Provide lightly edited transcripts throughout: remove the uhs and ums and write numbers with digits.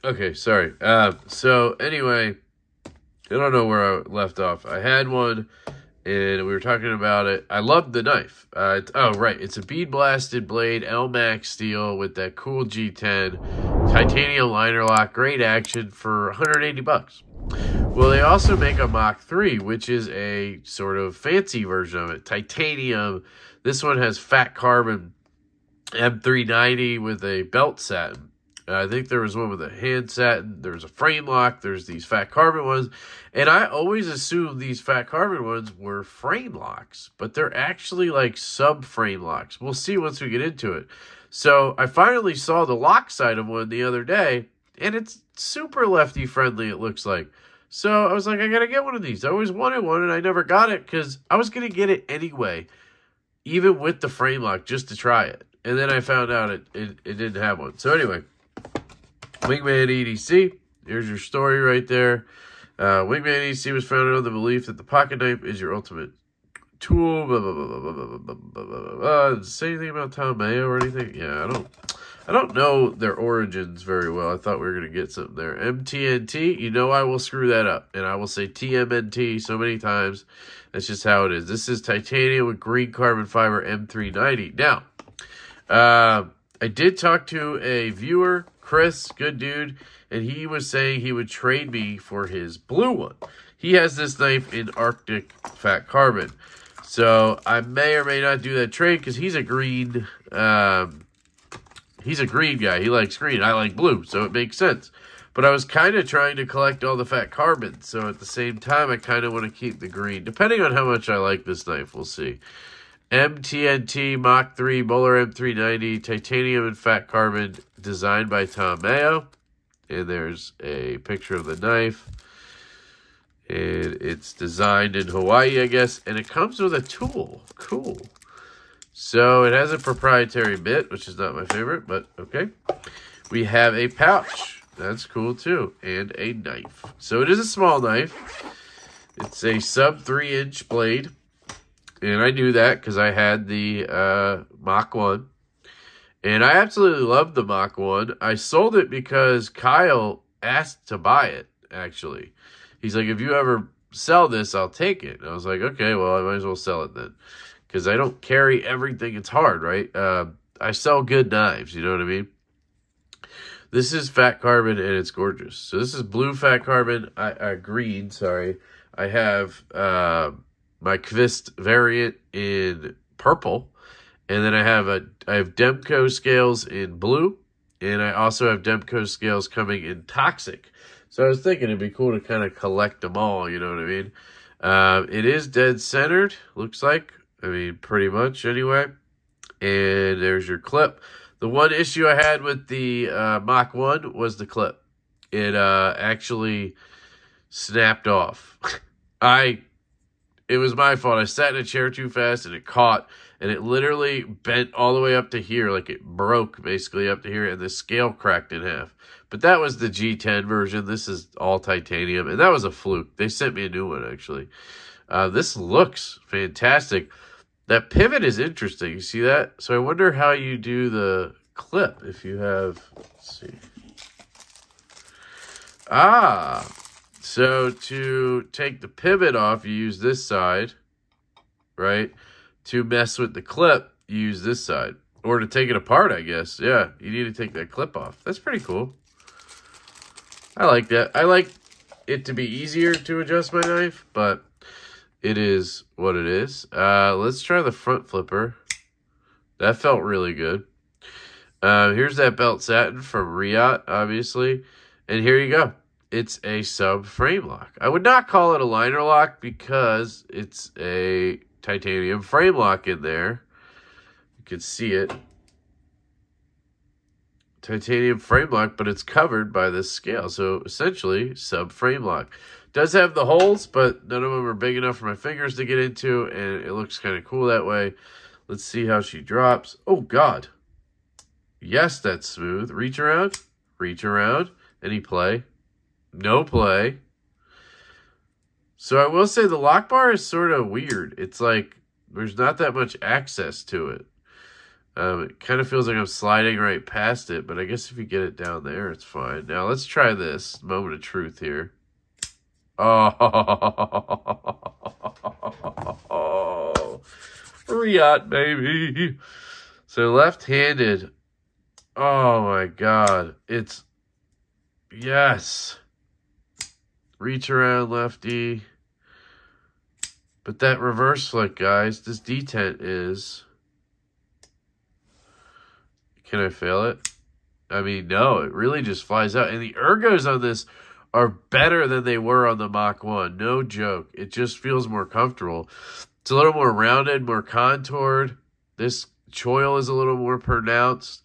Okay, sorry. So anyway, I don't know where I left off. I had one, and we were talking about it. I loved the knife. Oh, right. It's a bead-blasted blade, L-Max steel with that cool G10, titanium liner lock, great action for 180 bucks. Well, they also make a Mach 3, which is a sort of fancy version of it. Titanium. This one has fat carbon M390 with a belt satin. I think there was one with a hand satin. There's a frame lock. There's these fat carbon ones. And I always assumed these fat carbon ones were frame locks, but they're actually like sub-frame locks. We'll see once we get into it. So I finally saw the lock side of one the other day, and it's super lefty friendly, it looks like. So I was like, I got to get one of these. I always wanted one, and I never got it because I was going to get it anyway, even with the frame lock, just to try it. And then I found out it didn't have one. So anyway, Wingman EDC, here's your story right there. Wingman EDC was founded on the belief that the pocket knife is your ultimate tool. Blah, blah, blah, blah, blah, blah, blah, blah, blah, blah. Does it say anything about Tom Mayo or anything? Yeah, I don't know their origins very well. I thought we were going to get something there. MTNT, you know I will screw that up. And I will say TMNT so many times. That's just how it is. This is titanium with green carbon fiber M390. Now, I did talk to a viewer, Chris, good dude, and he was saying he would trade me for his blue one. He has this knife in Arctic fat carbon. So I may or may not do that trade because he's a green guy. He likes green. I like blue, so it makes sense. But I was kind of trying to collect all the fat carbon. So at the same time, I kind of want to keep the green. Depending on how much I like this knife, we'll see. MTNT Mach 3 Molar M390 titanium and fat carbon designed by Tom Mayo. And there's a picture of the knife. And it's designed in Hawaii, I guess. And it comes with a tool. Cool. So it has a proprietary bit, which is not my favorite, but okay. We have a pouch. That's cool too. And a knife. So it is a small knife. It's a sub 3-inch blade. And I knew that because I had the Mach 1. And I absolutely loved the Mach 1. I sold it because Kyle asked to buy it, actually. He's like, if you ever sell this, I'll take it. And I was like, okay, well, I might as well sell it then. Because I don't carry everything. It's hard, right? I sell good knives, you know what I mean? This is fat carbon, and it's gorgeous. So this is blue fat carbon, green, sorry. I have my Kvist variant in purple. And then I have Demko scales in blue. And I also have Demko scales coming in toxic. So I was thinking it'd be cool to kind of collect them all, you know what I mean? It is dead centered, looks like. I mean, pretty much anyway. And there's your clip. The one issue I had with the Mach 1 was the clip. It actually snapped off. It was my fault. I sat in a chair too fast and it caught. And it literally bent all the way up to here. Like it broke basically up to here. And the scale cracked in half. But that was the G10 version. This is all titanium. And that was a fluke. They sent me a new one, actually. This looks fantastic. That pivot is interesting. You see that? So I wonder how you do the clip if you have... Let's see. So to take the pivot off, you use this side, right? To mess with the clip, you use this side. Or to take it apart, I guess. Yeah, you need to take that clip off. That's pretty cool. I like that. I like it to be easier to adjust my knife, but it is what it is. Let's try the front flipper. That felt really good. Here's that belt satin from Riot, obviously. And here you go. It's a sub-frame lock. I would not call it a liner lock because it's a titanium frame lock in there. You can see it. Titanium frame lock, but it's covered by this scale. So essentially, sub-frame lock. Does have the holes, but none of them are big enough for my fingers to get into, and it looks kind of cool that way. Let's see how she drops. Oh, God. Yes, that's smooth. Reach around. Reach around. Any play. No play. So I will say the lock bar is sort of weird. It's like there's not that much access to it. It kind of feels like I'm sliding right past it, but I guess if you get it down there, it's fine. Now, let's try this. Moment of truth here. Oh, Riot, baby. So left-handed. Oh, my God. It's, yes. Reach around, lefty. But that reverse flick, guys, this detent is... Can I fail it? I mean, no, it really just flies out. And the ergos on this are better than they were on the Mach 1. No joke. It just feels more comfortable. It's a little more rounded, more contoured. This choil is a little more pronounced.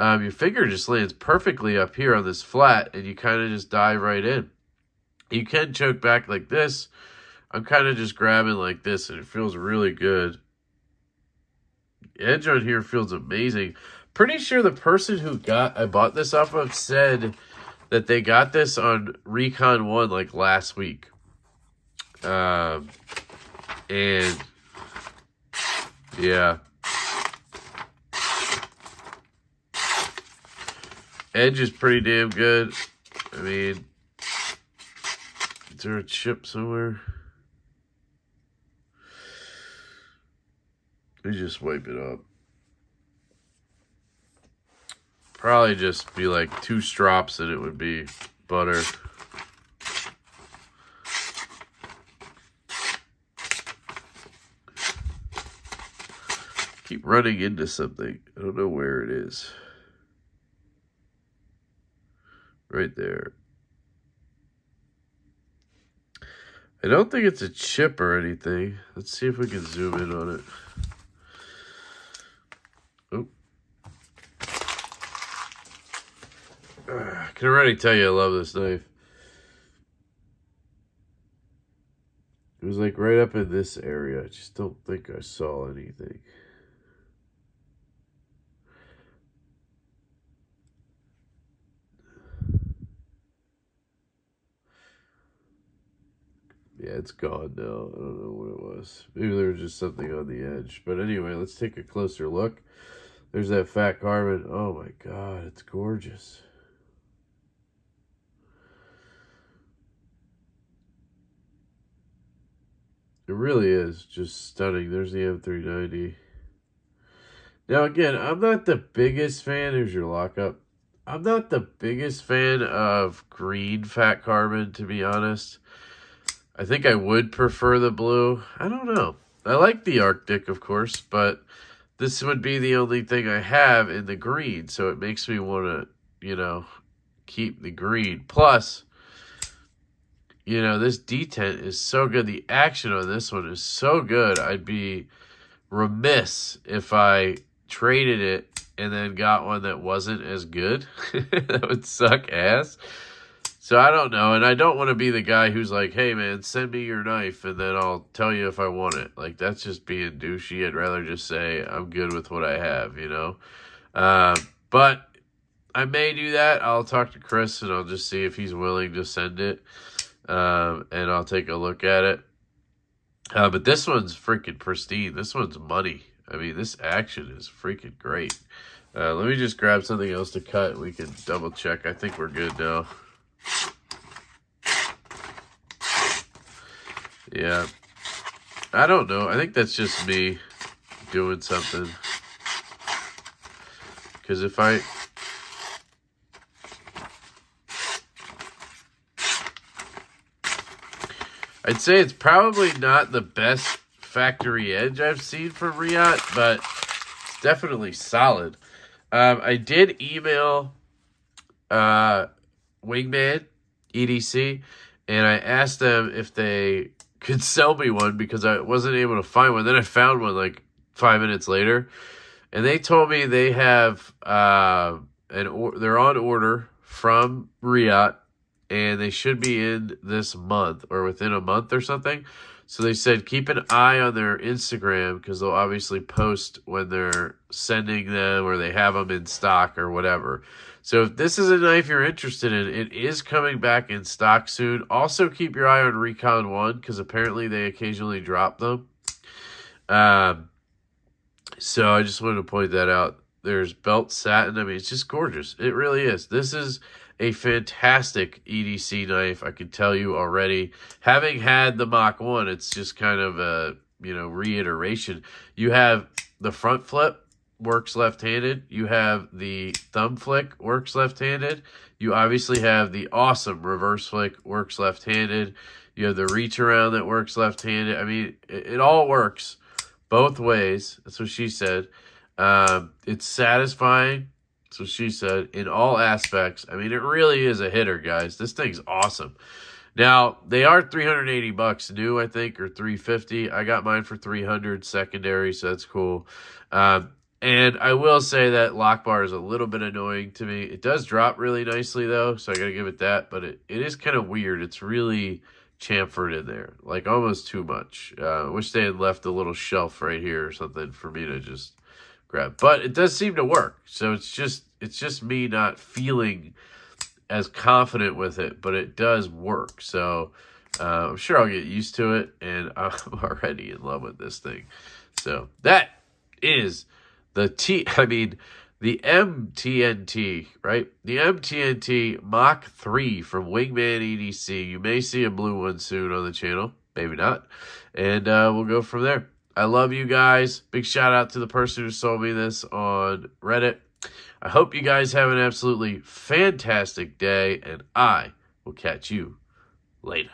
Your finger just lands perfectly up here on this flat, and you kind of just dive right in. You can choke back like this. I'm kind of just grabbing like this, and it feels really good. Edge on here feels amazing. Pretty sure the person who I bought this off of said that they got this on Recon 1 like last week. And yeah. Edge is pretty damn good. I mean, is there a chip somewhere? Let me just wipe it up. Probably just be like 2 strops and it would be butter. Keep running into something. I don't know where it is. Right there. I don't think it's a chip or anything. Let's see if we can zoom in on it. Oh. I can already tell you I love this knife. It was like right up in this area. I just don't think I saw anything. Yeah, it's gone now. I don't know what it was. Maybe there was just something on the edge. But anyway, let's take a closer look. There's that fat carbon. Oh my God, it's gorgeous. It really is just stunning. There's the M390. Now again, I'm not the biggest fan. Here's your lockup. I'm not the biggest fan of green fat carbon, to be honest. I think I would prefer the blue. I don't know. I like the Arctic, of course, but this would be the only thing I have in the green, so it makes me want to, you know, keep the green. Plus, you know, this detent is so good. The action on this one is so good. I'd be remiss if I traded it and then got one that wasn't as good. That would suck ass. So I don't know, and I don't want to be the guy who's like, hey, man, send me your knife, and then I'll tell you if I want it. Like, that's just being douchey. I'd rather just say I'm good with what I have, you know. But I may do that. I'll talk to Chris, and I'll just see if he's willing to send it, and I'll take a look at it. But this one's freaking pristine. This one's money. I mean, this action is freaking great. Let me just grab something else to cut. We can double check. I think we're good now. Yeah, I don't know. I think that's just me doing something. Because if I'd say it's probably not the best factory edge I've seen from Riot, but it's definitely solid. I did email Wingman, EDC, and I asked them if they could sell me one because I wasn't able to find one. Then I found one like 5 minutes later, and they told me they have they're on order from Riot, and they should be in this month or within a month or something. So they said keep an eye on their Instagram because they'll obviously post when they're sending them or they have them in stock or whatever. So if this is a knife you're interested in, it is coming back in stock soon. Also keep your eye on Recon 1 because apparently they occasionally drop them. So I just wanted to point that out. There's belt satin. I mean, it's just gorgeous. It really is. This is a fantastic EDC knife. I can tell you already. Having had the Mach 1, it's just kind of a, reiteration. You have the front flip, works left-handed. You have the thumb flick, works left-handed. You obviously have the awesome reverse flick, works left-handed. You have the reach around that works left-handed. I mean, it all works both ways. That's what she said. It's satisfying. That's what she said. In all aspects. I mean, it really is a hitter, guys. This thing's awesome. Now, they are $380 new, I think, or $350. I got mine for $300 secondary, so that's cool. And I will say that lock bar is a little bit annoying to me. It does drop really nicely, though, so I got to give it that. But it is kind of weird. It's really chamfered in there, like almost too much. I wish they had left a little shelf right here or something for me to just grab. But it does seem to work. So it's just me not feeling as confident with it, but it does work. So I'm sure I'll get used to it, and I'm already in love with this thing. So that is the MTNT, right? The MTNT Mach 3 from Wingman EDC. You may see a blue one soon on the channel. Maybe not. And we'll go from there. I love you guys. Big shout out to the person who sold me this on Reddit. I hope you guys have an absolutely fantastic day, and I will catch you later.